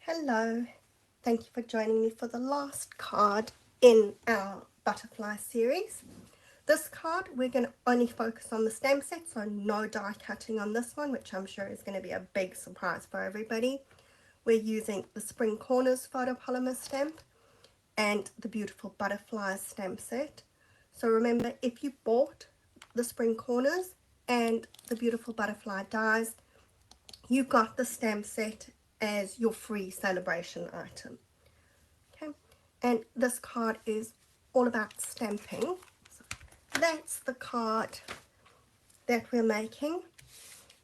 Hello, thank you for joining me for the last card in our butterfly series. This card we're going to only focus on the stamp set, so no die cutting on this one, which I'm sure is going to be a big surprise for everybody. We're using the Spring Corners photopolymer stamp and the beautiful butterflies stamp set. So remember, if you bought the Spring Corners and the beautiful butterfly dies, you got the stamp set as your free celebration item. Okay, and this card is all about stamping. So that's the card that we're making,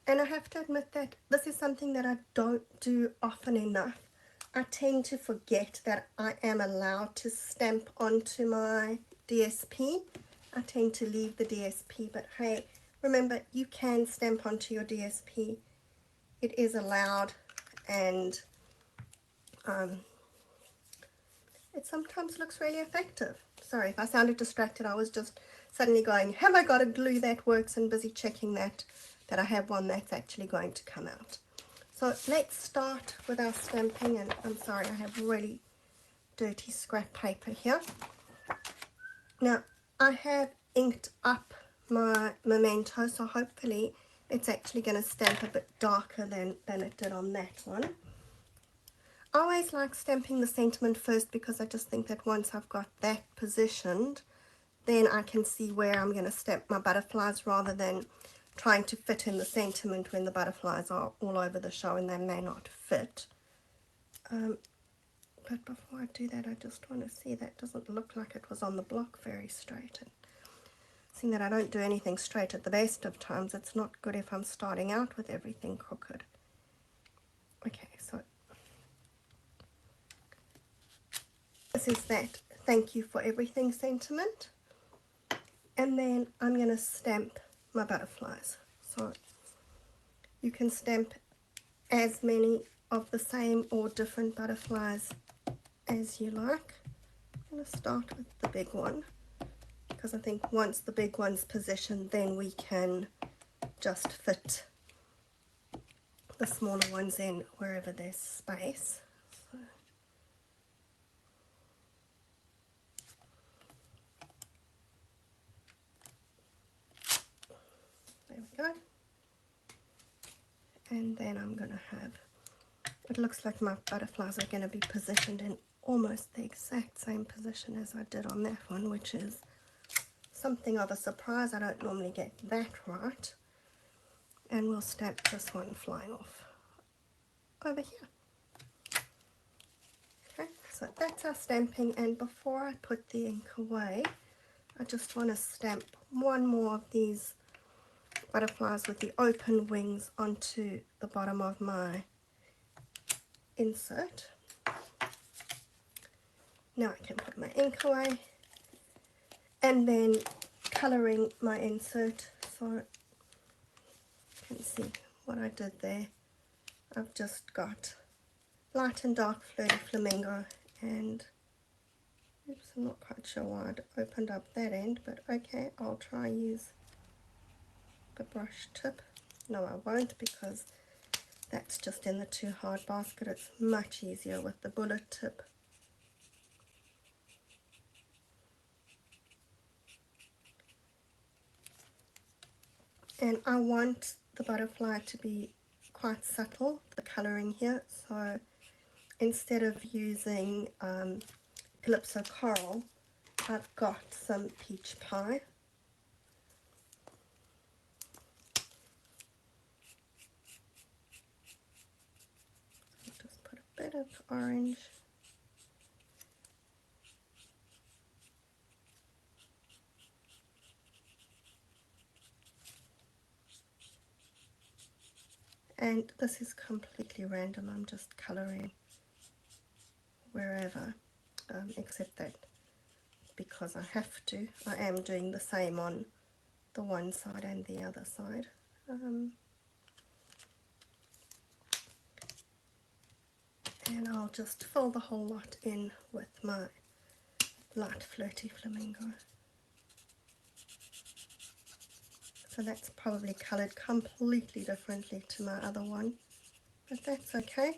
and I have to admit that this is something that I don't do often enough. I tend to forget that I am allowed to stamp onto my DSP. I tend to leave the DSP, but hey, remember, you can stamp onto your DSP. It is allowed, and it sometimes looks really effective. Sorry if I sounded distracted. I was just suddenly going, have I got a glue that works, and busy checking that I have one that's actually going to come out. So let's start with our stamping, and I'm sorry I have really dirty scrap paper here. Now I have inked up my memento, so hopefully it's actually going to stamp a bit darker than it did on that one. I always like stamping the sentiment first because I just think that once I've got that positioned, then I can see where I'm going to stamp my butterflies rather than trying to fit in the sentiment when the butterflies are all over the show and they may not fit. But before I do that, I just want to see that doesn't look like it was on the block very straight. And seeing that I don't do anything straight at the best of times, it's not good if I'm starting out with everything crooked. Okay, so this is that thank you for everything sentiment. And then I'm going to stamp my butterflies. So you can stamp as many of the same or different butterflies as you like. I'm going to start with the big one because I think once the big one's positioned, then we can just fit the smaller ones in wherever there's space. So there we go. And then I'm going to have, it looks like my butterflies are going to be positioned in almost the exact same position as I did on that one, which is something of a surprise. I don't normally get that right. And we'll stamp this one flying off over here. Okay, so that's our stamping, and before I put the ink away, I just want to stamp one more of these butterflies with the open wings onto the bottom of my insert. Now I can put my ink away, and then colouring my insert. So you can see what I did there. I've just got light and dark flirty flamingo, and oops, I'm not quite sure why I'd opened up that end, but okay, I'll try use the brush tip. No, I won't, because that's just in the too hard basket. It's much easier with the bullet tip. And I want the butterfly to be quite subtle, the colouring here, so instead of using Calypso Coral, I've got some Peach Pie. I'll just put a bit of orange. And this is completely random. I'm just colouring wherever, except that because I have to, I am doing the same on the one side and the other side. And I'll just fill the whole lot in with my light flirty flamingo. So that's probably coloured completely differently to my other one, but that's okay.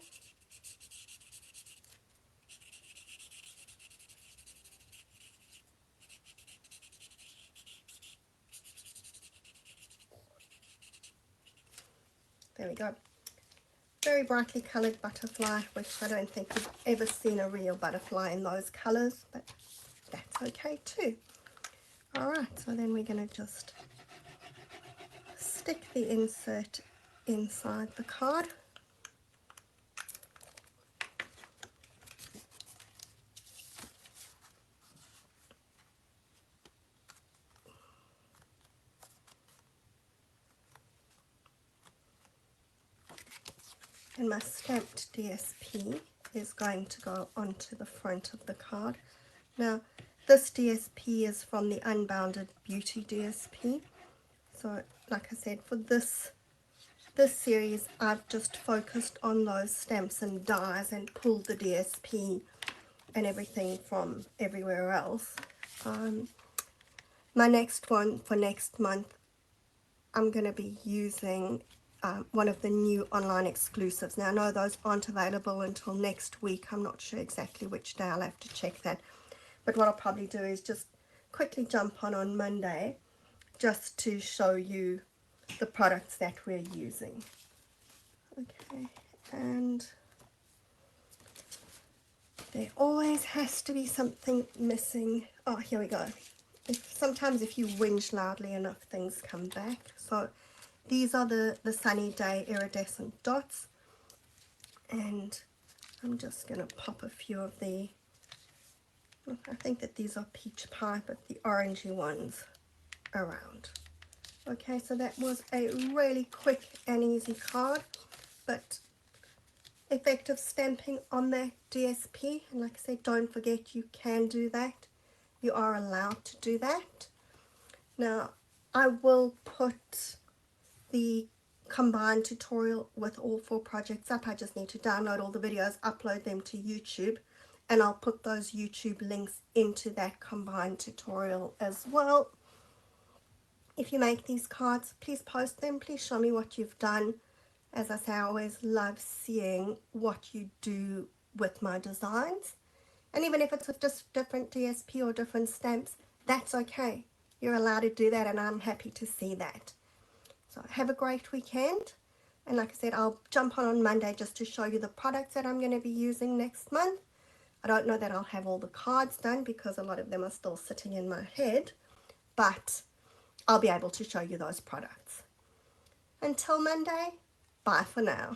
There we go. Very brightly coloured butterfly, which I don't think you've ever seen a real butterfly in those colours, but that's okay too. Alright, so then we're going to just stick the insert inside the card. And my stamped DSP is going to go onto the front of the card. Now, this DSP is from the Unbounded Beauty DSP. So, like I said, for this series, I've just focused on those stamps and dies and pulled the DSP and everything from everywhere else. My next one for next month, I'm going to be using one of the new online exclusives. Now, I know those aren't available until next week. I'm not sure exactly which day. I'll have to check that. But what I'll probably do is just quickly jump on Monday just to show you the products that we're using. Okay, and there always has to be something missing. Oh, here we go. Sometimes if you whinge loudly enough, things come back. So these are the Sunny Day iridescent dots, and I'm just going to pop a few of the, I think that these are peach pie, but the orangey ones around. Okay, so that was a really quick and easy card, but effective stamping on that DSP. And like I said, don't forget you can do that. You are allowed to do that. Now, I will put the combined tutorial with all 4 projects up. I just need to download all the videos, upload them to YouTube, and I'll put those YouTube links into that combined tutorial as well. If you make these cards, please post them. Please show me what you've done. As I say, I always love seeing what you do with my designs. And even if it's with just different DSP or different stamps, that's okay. You're allowed to do that, and I'm happy to see that. So have a great weekend. And like I said, I'll jump on Monday just to show you the products that I'm going to be using next month. I don't know that I'll have all the cards done because a lot of them are still sitting in my head, but I'll be able to show you those products. Until Monday, bye for now.